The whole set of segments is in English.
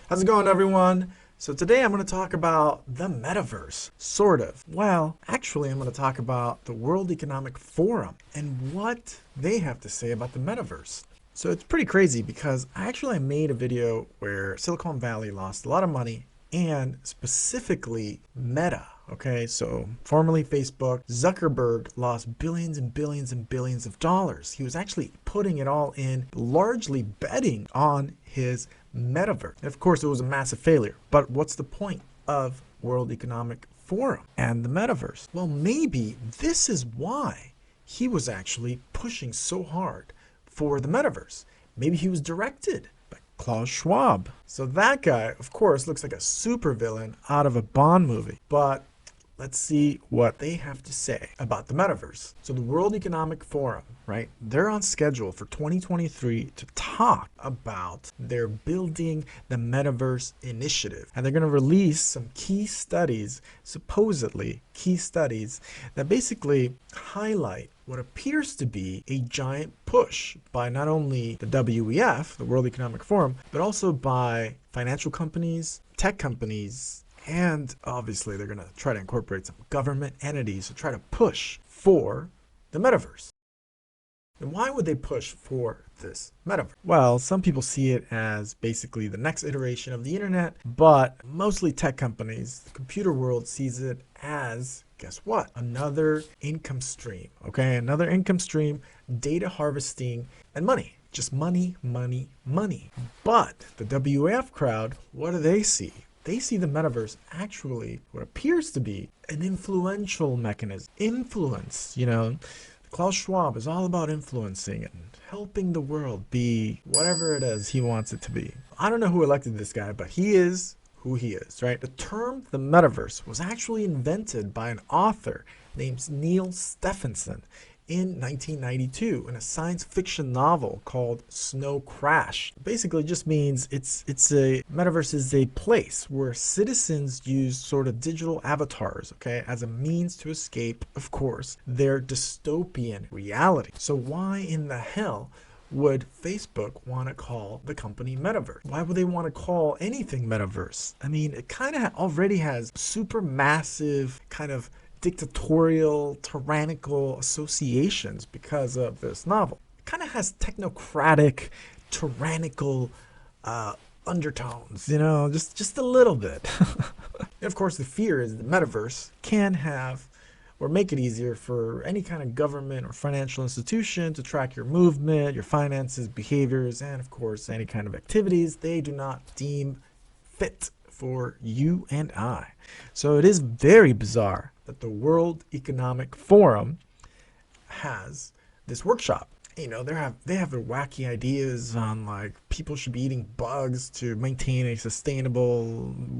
How's it going, everyone? So today I'm going to talk about the metaverse, sort of. Well, actually I'm going to talk about the World Economic Forum and what they have to say about the metaverse. So it's pretty crazy because I made a video where Silicon Valley lost a lot of money and specifically Meta. Okay, so formerly Facebook, Zuckerberg lost billions and billions and billions of dollars. He was actually putting it all in, largely betting on his metaverse. And of course, it was a massive failure. But what's the point of World Economic Forum and the metaverse? Well, maybe this is why he was actually pushing so hard for the metaverse. Maybe he was directed by Klaus Schwab. So that guy, of course, looks like a supervillain out of a Bond movie. But let's see what they have to say about the metaverse. So the World Economic Forum, right? They're on schedule for 2023 to talk about their building the metaverse initiative. And they're going to release some key studies, supposedly key studies, that basically highlight what appears to be a giant push by not only the WEF, the World Economic Forum, but also by financial companies, tech companies, and obviously they're going to try to incorporate some government entities to try to push for the metaverse. And why would they push for this metaverse? Well, some people see it as basically the next iteration of the internet, but mostly tech companies, the computer world sees it as, guess what? Another income stream, okay? Another income stream, data harvesting, and money. Just money, money, money. But the WEF crowd, what do they see? They see the metaverse actually what appears to be an influential mechanism. Influence, Klaus Schwab is all about influencing and helping the world be whatever it is he wants it to be. I don't know who elected this guy, but he is who he is, right? The term the metaverse was actually invented by an author named Neil Stephenson in 1992 in a science fiction novel called Snow Crash. Basically just means it's a metaverse is a place where citizens use sort of digital avatars, okay, as a means to escape, of course, their dystopian reality. So why in the hell would Facebook want to call the company Metaverse? Why would they want to call anything Metaverse? I mean, it kind of already has super massive kind of dictatorial, tyrannical associations because of this novel. It kind of has technocratic, tyrannical undertones, just a little bit. And of course, the fear is the metaverse can have or make it easier for any kind of government or financial institution to track your movement, your finances, behaviors, and of course, any kind of activities they do not deem fit for you and I. So it is very bizarre that the World Economic Forum has this workshop. They have their wacky ideas on like people should be eating bugs to maintain a sustainable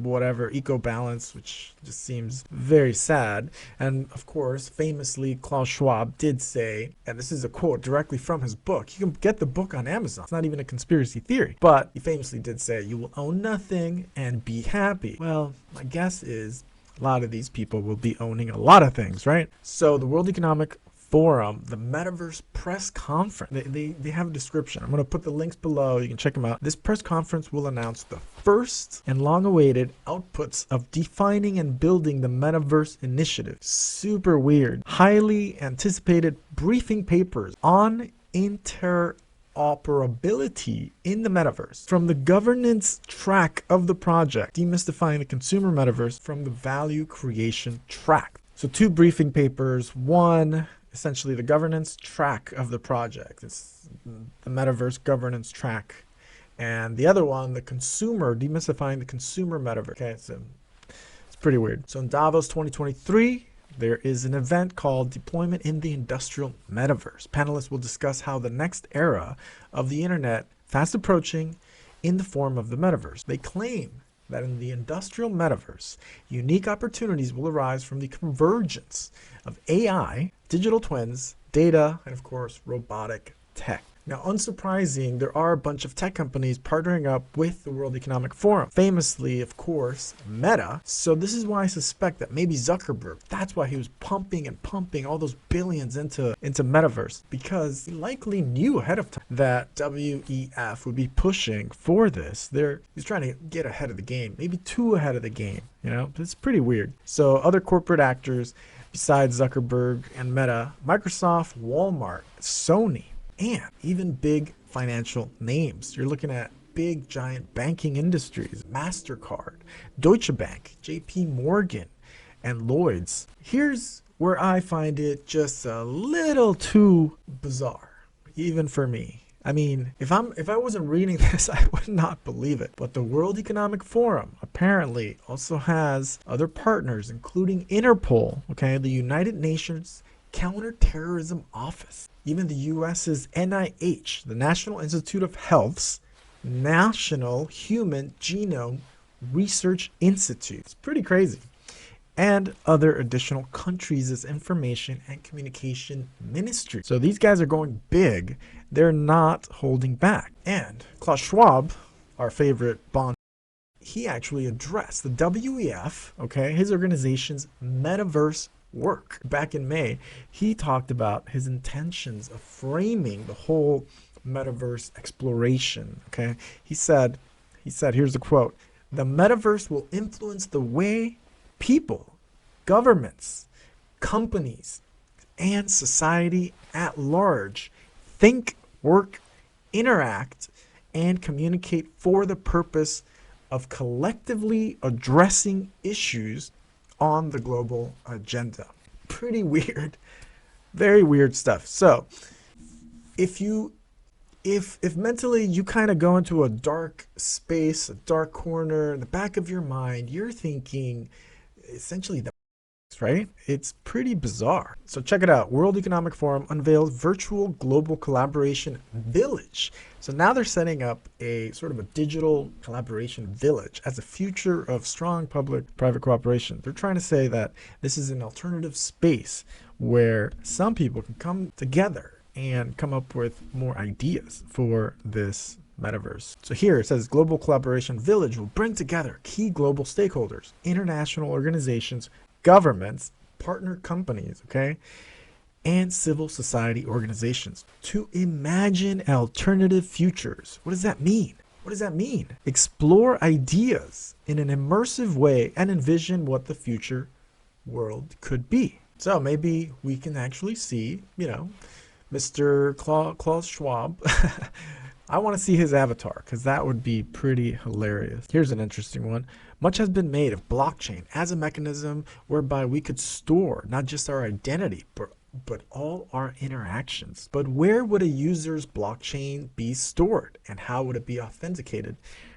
whatever eco balance, which just seems very sad. And of course, famously, Klaus Schwab did say, and this is a quote directly from his book. You can get the book on Amazon. It's not even a conspiracy theory, but he famously did say, "You will own nothing and be happy." Well, my guess is a lot of these people will be owning a lot of things, right? So the World Economic Forum, the Metaverse press conference, they have a description. I'm going to put the links below. You can check them out. This press conference will announce the first and long-awaited outputs of defining and building the Metaverse initiative. Super weird. Highly anticipated briefing papers on interoperability in the metaverse, from the governance track of the project, demystifying the consumer metaverse from the value creation track. So 2 briefing papers. One, essentially the governance track of the project. It's the metaverse governance track. And the other one, the consumer, demystifying the consumer metaverse. Okay, so it's pretty weird. So in Davos 2023, there is an event called Deployment in the Industrial Metaverse. Panelists will discuss how the next era of the internet fast approaching in the form of the metaverse. They claim that in the industrial metaverse, unique opportunities will arise from the convergence of AI, digital twins, data, and of course, robotic tech. Now, unsurprising, there are a bunch of tech companies partnering up with the World Economic Forum. Famously, of course, Meta. So this is why I suspect that maybe Zuckerberg, that's why he was pumping and pumping all those billions into Metaverse, because he likely knew ahead of time that WEF would be pushing for this. He's trying to get ahead of the game, maybe too ahead of the game. You know, it's pretty weird. So other corporate actors besides Zuckerberg and Meta, Microsoft, Walmart, Sony, and even big financial names. You're looking at big giant banking industries, Mastercard, Deutsche Bank, JP Morgan, and Lloyd's. Here's where I find it just a little too bizarre, even for me. I mean, if I wasn't reading this, I would not believe it. But the World Economic Forum apparently also has other partners, including Interpol, okay, the United Nations Counterterrorism Office, even the US's NIH, the National Institute of Health's National Human Genome Research Institute. It's pretty crazy. And other additional countries' information and communication ministry. So these guys are going big. They're not holding back. And Klaus Schwab, our favorite bond, he actually addressed the WEF, okay, his organization's Metaverse work. Back in May, he talked about his intentions of framing the whole Metaverse exploration, okay? He said, here's the quote, "The Metaverse will influence the way people, governments, companies, and society at large think, work, interact, and communicate for the purpose of collectively addressing issues on the global agenda." Pretty weird, very weird stuff. So if mentally you kind of go into a dark space, a dark corner in the back of your mind, you're thinking essentially the right? It's pretty bizarre. So check it out. World Economic Forum unveils virtual global collaboration village. So now they're setting up a sort of a digital collaboration village as a future of strong public-private cooperation. They're trying to say that this is an alternative space where some people can come together and come up with more ideas for this metaverse. So here it says global collaboration village will bring together key global stakeholders, international organizations, governments, partner companies, okay, and civil society organizations to imagine alternative futures. What does that mean? What does that mean? Explore ideas in an immersive way and envision what the future world could be. So maybe we can actually see, you know, Mr. Klaus Schwab. I want to see his avatar because that would be pretty hilarious. Here's an interesting one. Much has been made of blockchain as a mechanism whereby we could store not just our identity, but all our interactions. But where would a user's blockchain be stored and how would it be authenticated?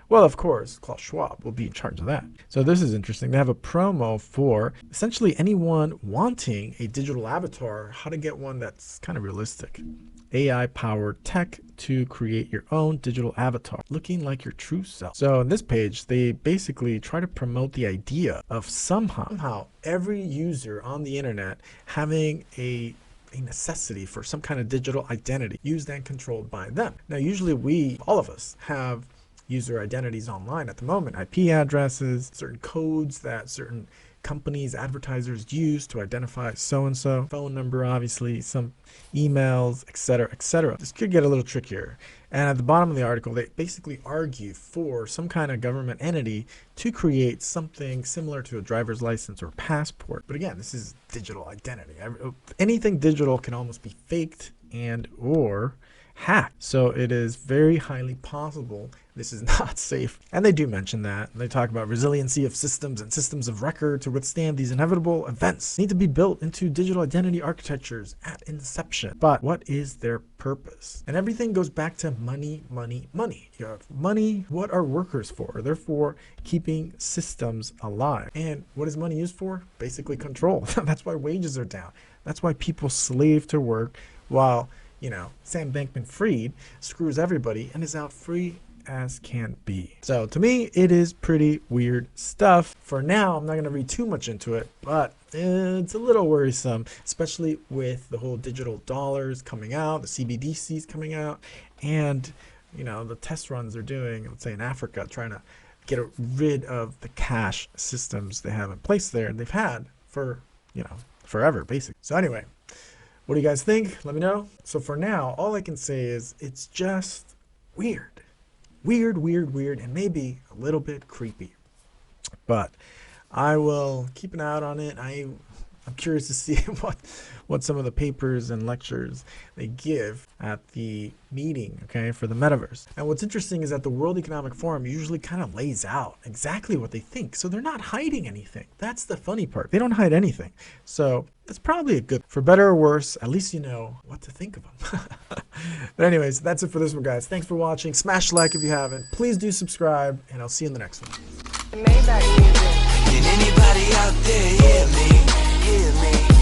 Well, of course, Klaus Schwab will be in charge of that. So this is interesting. They have a promo for essentially anyone wanting a digital avatar, how to get one that's kind of realistic. AI-powered tech to create your own digital avatar, looking like your true self. So on this page, they basically try to promote the idea of somehow every user on the internet having a necessity for some kind of digital identity used and controlled by them. Now, usually all of us have user identities online at the moment, IP addresses, certain codes that certain companies, advertisers use to identify so-and-so, phone number, obviously, some emails, etc., etc. This could get a little trickier. And at the bottom of the article, they basically argue for some kind of government entity to create something similar to a driver's license or passport. But again, this is digital identity. Anything digital can almost be faked and or hacked. So it is very highly possible this is not safe. And they do mention that. They talk about resiliency of systems and systems of record to withstand these inevitable events need to be built into digital identity architectures at inception. But what is their purpose? And everything goes back to money, money, money. You have money. What are workers for? They're for keeping systems alive. And what is money used for? Basically control. That's why wages are down. That's why people slave to work while, you know, Sam Bankman-Fried screws everybody and is out free as can be. So to me, it is pretty weird stuff. For now, I'm not going to read too much into it, but it's a little worrisome, especially with the whole digital dollars coming out, the CBDCs coming out, and the test runs they're doing, let's say in Africa, trying to get rid of the cash systems they have in place there, and they've had for forever, basically. So anyway, what do you guys think? Let me know. So for now, all I can say is it's just weird, and maybe a little bit creepy. But I will keep an eye out on it. I'm curious to see what some of the papers and lectures they give at the meeting, okay, for the metaverse. And what's interesting is that the World Economic Forum usually kind of lays out exactly what they think. So they're not hiding anything. That's the funny part. They don't hide anything. So that's probably a good, for better or worse, at least you know what to think of them. But anyways, that's it for this one, guys. Thanks for watching. Smash like if you haven't. Please do subscribe, and I'll see you in the next one. Can anybody out there hear me? Hear me?